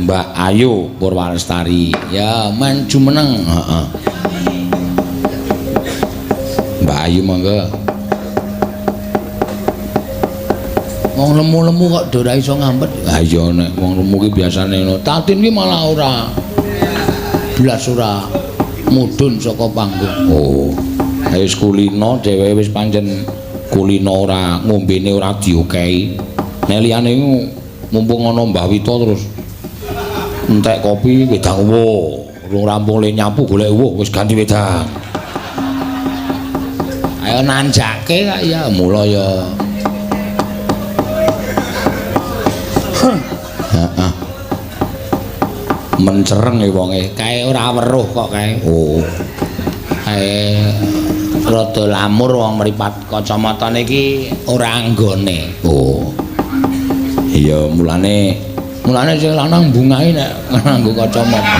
Mbak Ayu Purwalestari. Ya, men jumeneng. Heeh. Mbak Ayu monggo. Wong lemu-lemu kok do ora iso ngampet. Ha iya nek wong lemu ki biasane ngono. Tatin ki malah ora. Blas ora mudhun saka panggung. Oh. Wis kulino dhewe wis pancen kulino ora ngombene ora diokehi. Nek liyane mumpung ana Mbah Wito terus entek kopi wedang wo. Urung rampung le nyapu golek wo wis ganti wedang. Ayo nanjake kak ya mula ya. Heeh. Mencereng e wonge, kae ora weruh kok kae. Oh. Kae rada lamur wong mripat kacamatane iki ora anggone. Oh. Iya, mulane sing lanang bungahe nek nganggo kacamata.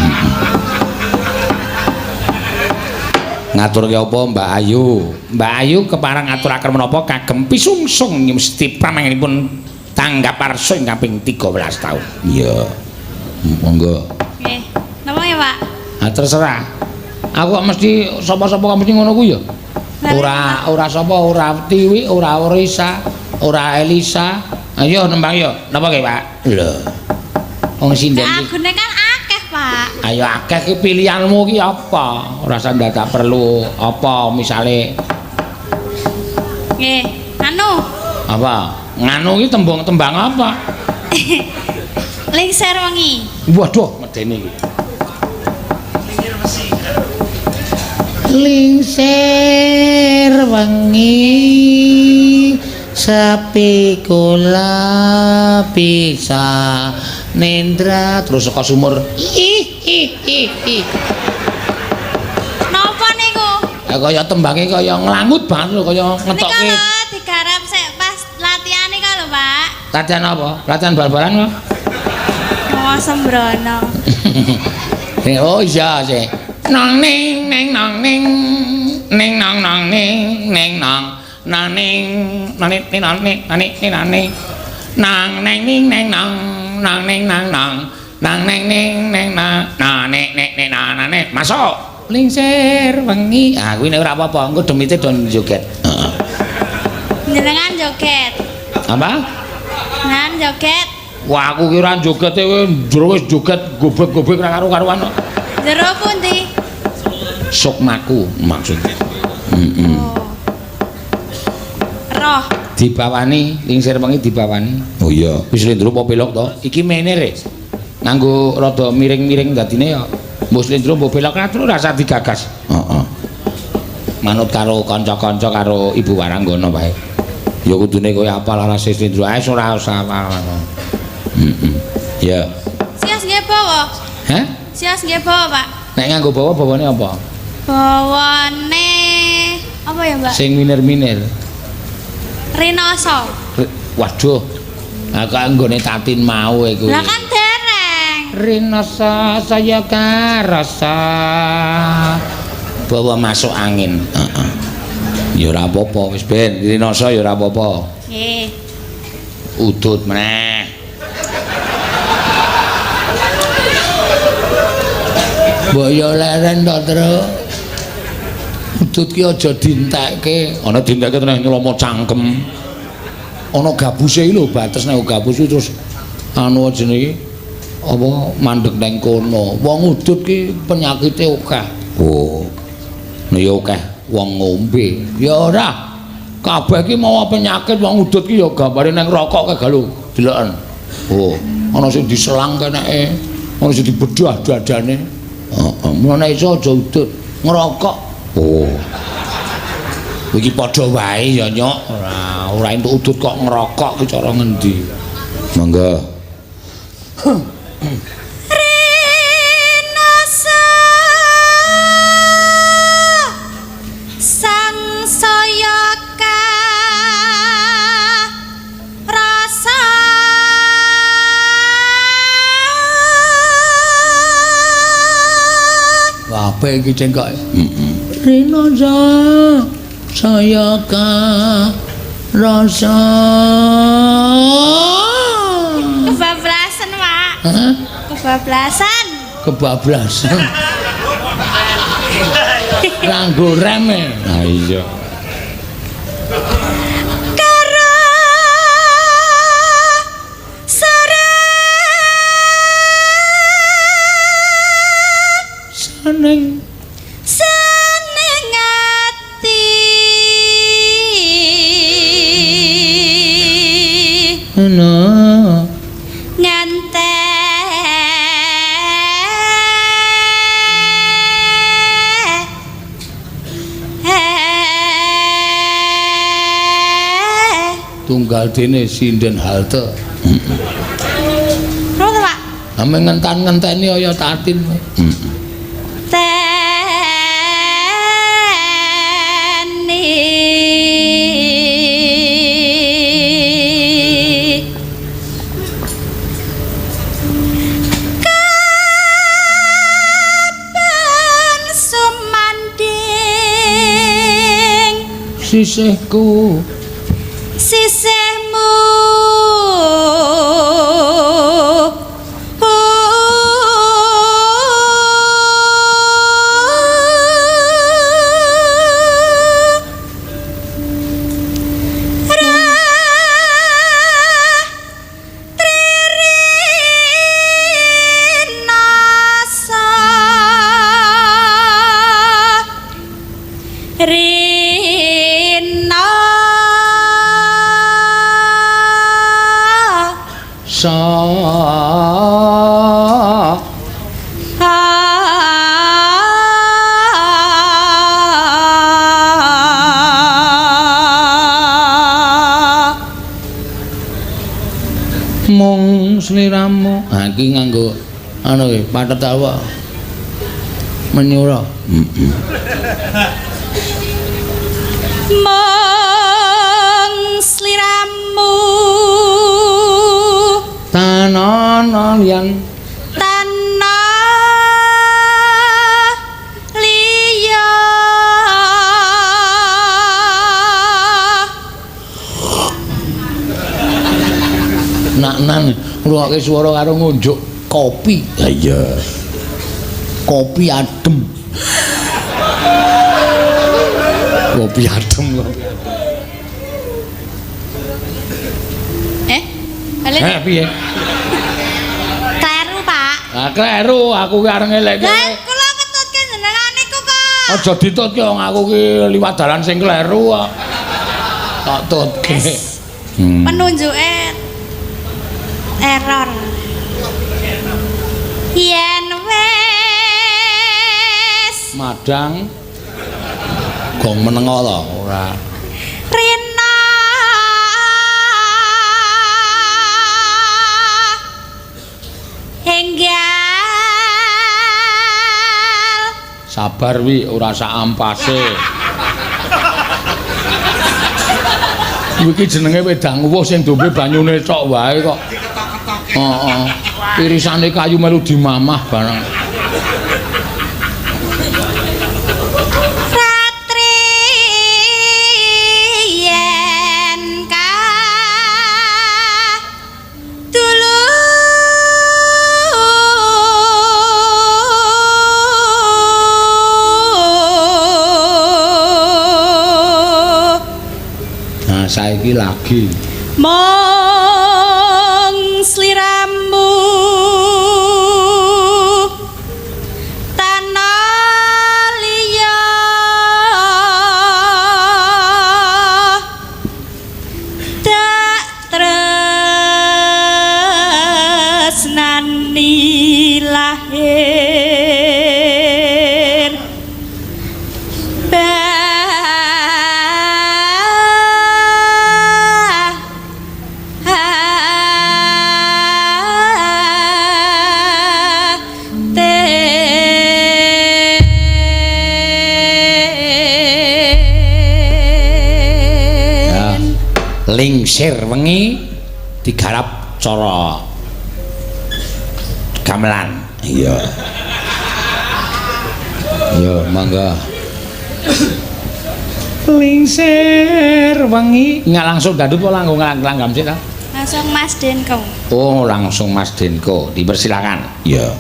Ngaturke apa Mbak Ayu? Mbak Ayu kepareng ngaturaken menapa kagem pisungsung mesti pramangipun tanggap arsa ing kaping 13 taun. Iya. Monggo. Nggih. Napa ya, Pak? Ah terserah. Aku kok mesti sapa-sapa mesti ngono ku ya. Ora sapa, ora Tiwi, ora Risa, ora Elisa. Ayo nembang yo. Napa ki, Pak? Lho. Wong sinden iki. Agune kan akeh, Pak. Ayo akeh ki pilihanmu ki apa? Ora tak perlu apa misale. Nggih. Anu. Apa? Nganu ki tembang apa? Lingser wengi. Waduh, medeni iki. Lingser wengi sepi kula bisa nendra terus saka sumur. Napa niku? Kaya tembange kaya nglangut banget lho kaya ngetokke. Nika lho digarap sik pas latihan nika lho, Pak. Latihan apa? Latihan bal-balan kok. Oh, sembrono. Oh iya sih. Nang ning ning nang ning ning nang nang ning ning nang nang ning nang ning nang ning nang ning nang ning nang ning ning ning nang nang ning nang nang nang ning ning ning nang nang ning ning nang nang masuk lingser wengi. Ah kuwi nek ora apa-apa engko demite don joget. Heeh. Jenengan joget. Apa? Nan joget. Wah aku kira joget e jero wis joget gobek-gobek ra karo-karuan kok. Jero pundi? Sukmaku maksudnya. Heeh. Roh. Dibawani lingsir wengi dibawani. Oh iya, wis lendro apa belok to? Iki menir e. Nganggo rada miring-miring dadine ya. Mbok lendro mbok belok terus rasa digagas. Heeh. Manut karo kanca-kanca karo Ibu Waranggana wae. Ya kudune kowe apal arase lendro ae ora usah apal. Heeh. Ya. Sias nggih bawa. Hah? Sias nggih bawa, Pak. Nek nganggo bawane apa? Bawane apa ya, Mbak? Sing minir-minir. Rinoso. Waduh. Lah kok anggone tatin mau e kuwi. Lah kan dereng. Rinoso saya karasa bawa masuk angin. Heeh. Ya ora apa-apa wis ben rinoso ya ora apa-apa. Nggih. Udut meneh. Mbok yo leren to, Tru. Udut ki aja dientekke, ana dientekke tenan nylomo cangkem. Ana gabuse iki lho, bates nek gabus terus anu jenenge apa mandeg nang kono. Wong udut ki penyakite akeh. Oh. Nek ya akeh wong ngombe. Ya ora. Kabeh ki mawa penyakit wong udut ki ya gambare nang rokok kae lho, deloken. Oh, ana sing diselang keneke, ana sing dibedah dadane. Heeh, mulane iso aja udut, ngerokok. Oh. Iki padha wae ya, Nyok. Ora entuk udut kok ngerokok ki cara ngendi? Monggo. Rinoso sang saya rasa Apa iki cengkok? Heeh. Rinoso saya rasa kebablasan, Pak. Hah? kebablasan. Kebablasan. Nganggo rem e. Nah iya. Karo seneng ati. ana tunggal dene sinden halte. Ngono Pak. Ame ngentan-ngenteni kaya tatin. Sisihku sisihmu mung sliramu. Ha iki nganggo anu iki pathet apa? Menyura. Mung sliramu tanana liyan nan ngrungokke swara karo ngunjuk kopi. Ha iya. Kopi adem. Kopi adem lho. Balik. Piye? Kleru, Pak. Ah, kleru, aku ki areng elek. Lah, kula ketutke jenengan niku kok. Aja ditutke wong aku ki liwat dalan sing kleru kok. Tak tutke. Penunjuke error. Yen wis Madang gong menengo to ora. Rina enggal Sabar wi ora sak ampase. Iki jenenge wedang uwuh sing dombe banyune tok wae kok. Heeh. Irisane kayu melu dimamah barang. Ratri yen ka dulu Nah saiki lagi. Mong sliramu tanah liya tak tresnani lahir lingsir wengi digarap cara gamelan. Iya. Iya, mangga. Lingsir wengi nggak langsung dandut apa langgo langgam sih ta? Langsung Mas Denko. Oh, langsung Mas Denko. Dipersilakan. Iya.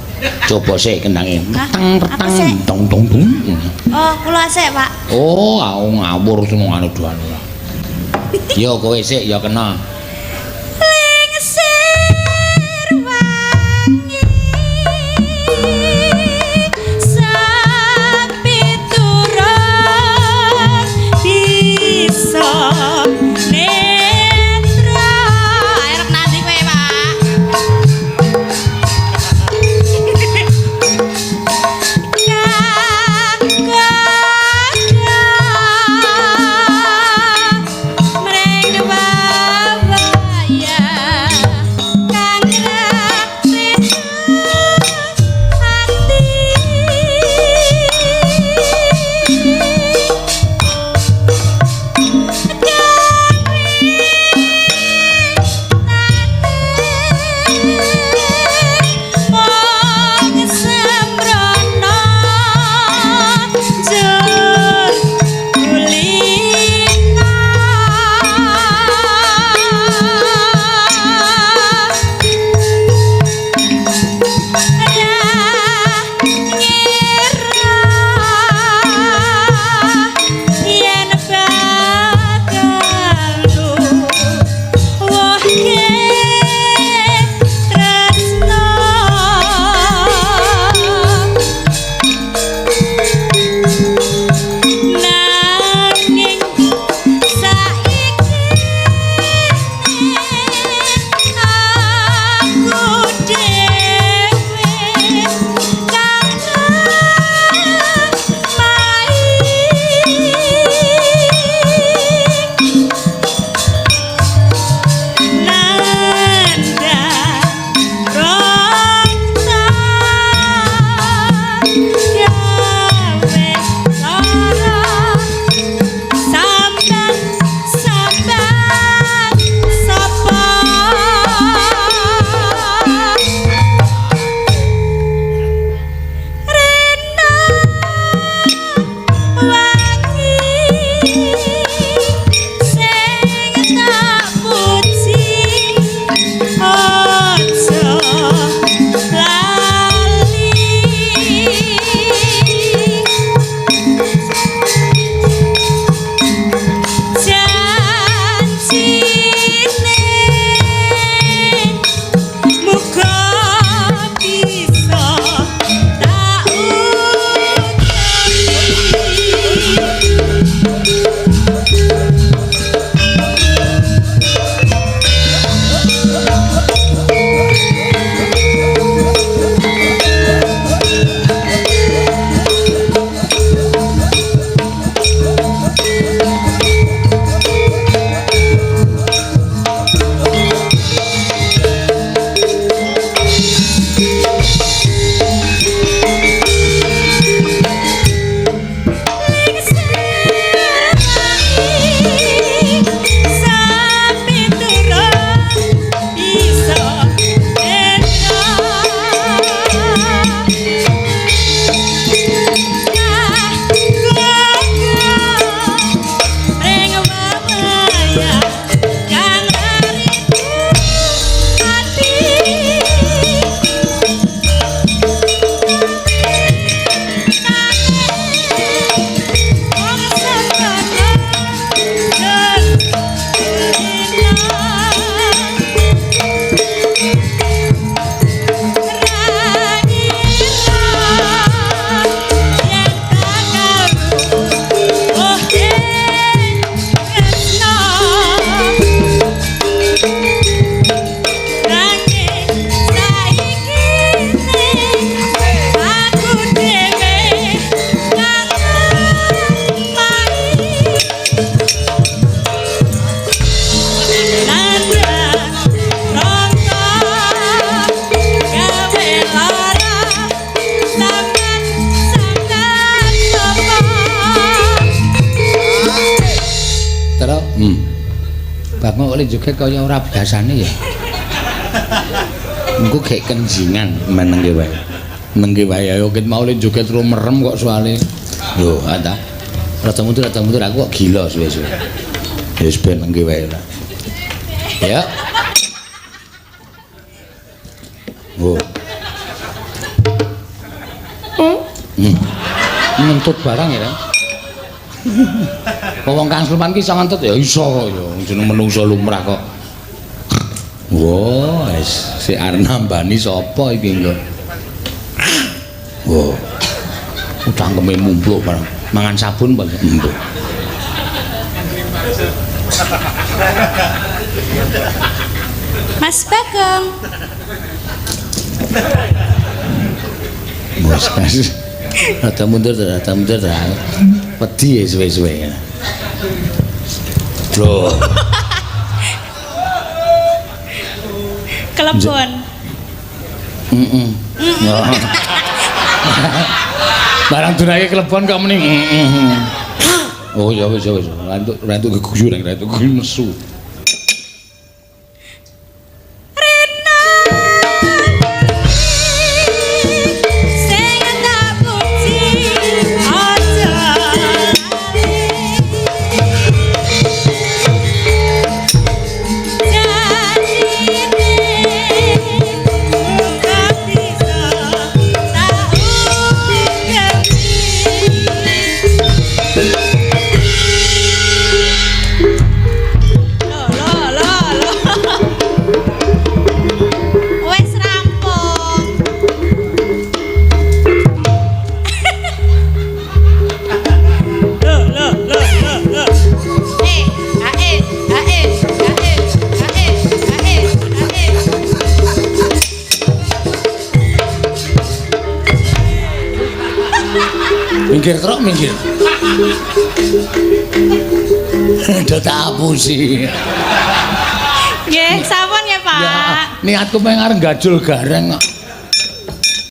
Coba sik kendangin. Hah? Apa sih? Tong tong tong. Oh, kula sik, Pak. Oh, aku ngawur senengane doane. Yo kowe sik ya kena. Lingsir wangi sapiturut bisa netra. Arep nanti kowe, Pak. Bakmu oleh joget kaya ora biasane ya. Engko gek kenjingan menengke wae. Nengke wae ayo ket mau oleh joget ro merem kok soalé. Yo, ada. Rada mundur aku kok gila suwe-suwe. Wis ben nengke wae lah. Ya. Oh. Ngentut barang ya. Wong Kang Sulman ki iso ngentut ya iso ya jeneng menungso lumrah kok. Wah, si arep nambani sapa iki lho. Wah. Cangkeme mumpluk barang. Mangan sabun apa? Mumpluk. Mas Bagong. Mas. Rada mundur ta. Wedi suwe-suwe. Loh. Kelebon. Barang dunake kelebon kok muni. Oh ya wis. Rantuk geguyu nang rantuk nesu. Minggir truk minggir. Do tak apusi. Nggih, sampun ya, Pak. Ya, niatku pengen arep gajul gareng kok.